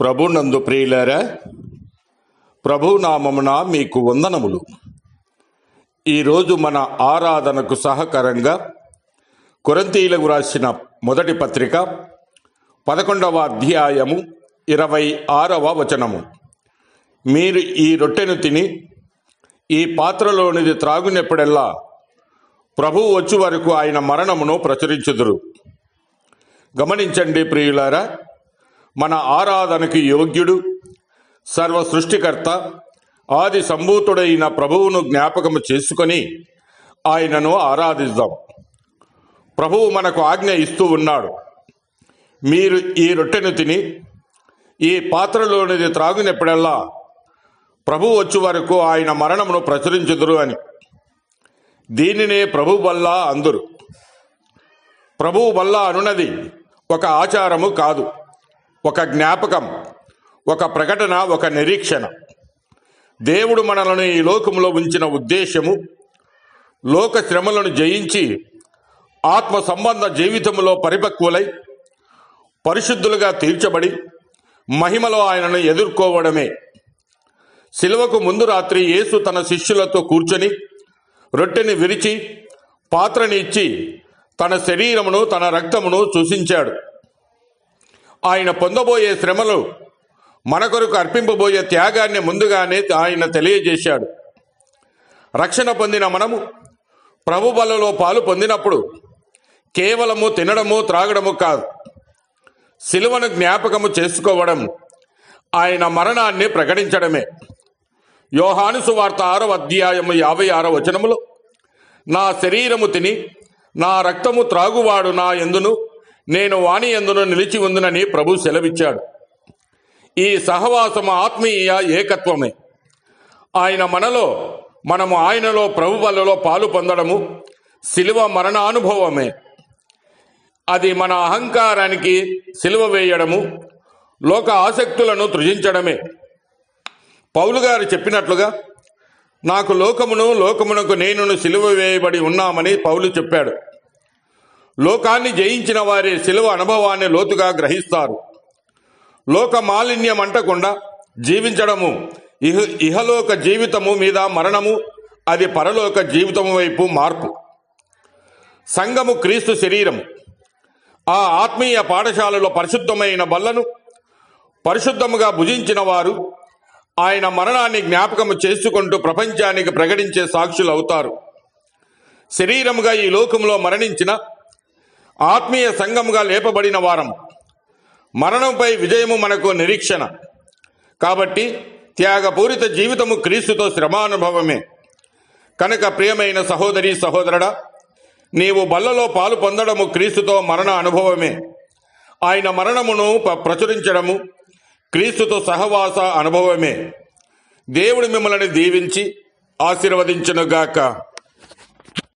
ప్రభునందు ప్రియులారా, ప్రభునామమున మీకు వందనములు. ఈరోజు మన ఆరాధనకు సహకారంగా కొరింథీయులకు రాసిన మొదటి పత్రిక 11వ అధ్యాయము 26వ వచనము. మీరు ఈ రొట్టెను తిని ఈ పాత్రలోనిది త్రాగునెప్పుడెల్లా ప్రభువు వచ్చి వరకు ఆయన మరణమును ప్రచురించుదురు. గమనించండి ప్రియులారా, మన ఆరాధనకి యోగ్యుడు, సర్వ సృష్టికర్త, ఆది సంభూతుడైన ప్రభువును జ్ఞాపకము చేసుకొని ఆయనను ఆరాధిద్దాం. ప్రభువు మనకు ఆజ్ఞ ఇస్తూ ఉన్నాడు. మీరు ఈ రొట్టెను తిని ఈ పాత్రలోనిది త్రాగునెప్పుడల్లా ప్రభువు వచ్చే వరకు ఆయన మరణమును ప్రచురించుదురు అని. దీనినే ప్రభు వల్ల అందురు. ప్రభువు వల్ల అనున్నది ఒక ఆచారము కాదు, ఒక జ్ఞాపకం, ఒక ప్రకటన, ఒక నిరీక్షణ. దేవుడు మనలను ఈ లోకంలో ఉంచిన ఉద్దేశము లోక శ్రమలను జయించి ఆత్మ సంబంధ జీవితంలో పరిపక్వులై పరిశుద్ధులుగా తీర్చబడి మహిమలో ఆయనను ఎదుర్కోవడమే. శిలువకు ముందు రాత్రి యేసు తన శిష్యులతో కూర్చొని రొట్టెని విరిచి పాత్రని ఇచ్చి తన శరీరమును తన రక్తమును సూచించాడు. ఆయన పొందబోయే శ్రమలు, మన కొరకు అర్పింపబోయే త్యాగాన్ని ముందుగానే ఆయన తెలియజేశాడు. రక్షణ పొందిన మనము ప్రభు బలలో పాలు పొందినప్పుడు కేవలము తినడము త్రాగడము కాదు, శిలువను జ్ఞాపకము చేసుకోవడం, ఆయన మరణాన్ని ప్రకటించడమే. యోహాను సువార్త 6వ అధ్యాయము 56వ వచనములో, నా శరీరము తిని నా రక్తము త్రాగువాడు నా యందును నేను వాని యందును నిలిచి ఉందునని ప్రభు సెలవిచ్చాడు. ఈ సహవాసము ఆత్మీయ ఏకత్వమే. ఆయన మనలో, మనము ఆయనలో ప్రభు బలలో పాలు పొందడము శిలువ మరణానుభవమే. అది మన అహంకారానికి సిలువ వేయడము, లోక ఆసక్తులను త్రుజించడమే. పౌలు గారు చెప్పినట్లుగా, నాకు లోకమునకు నేనును సిలువ వేయబడి ఉన్నామని పౌలు చెప్పాడు. లోకాన్ని జయించిన వారి సిలువ అనుభవాన్ని లోతుగా గ్రహిస్తారు. లోక మాలిన్యం అంటకుండా జీవించడము ఇహలోక జీవితము మీద మరణము, అది పరలోక జీవితము వైపు మార్పు. సంఘము క్రీస్తు శరీరం. ఆ ఆత్మీయ పాఠశాలలో పరిశుద్ధమైన బల్లను పరిశుద్ధముగా భుజించిన వారు ఆయన మరణాన్ని జ్ఞాపకము చేసుకుంటూ ప్రపంచానికి ప్రకటించే సాక్షులు అవుతారు. శరీరముగా ఈ లోకంలో మరణించిన ఆత్మీయ సంఘముగా లేపబడిన వారం. మరణంపై విజయము మనకు నిరీక్షణ. కాబట్టి త్యాగపూరిత జీవితము క్రీస్తుతో శ్రమానుభవమే. కనుక ప్రియమైన సహోదరి సహోదరుడా, నీవు బల్లలో పాలు పొందడము క్రీస్తుతో మరణ అనుభవమే. ఆయన మరణమును ప్రచురించడము క్రీస్తుతో సహవాస అనుభవమే. దేవుడు మిమ్మల్ని దీవించి ఆశీర్వదించునుగాక.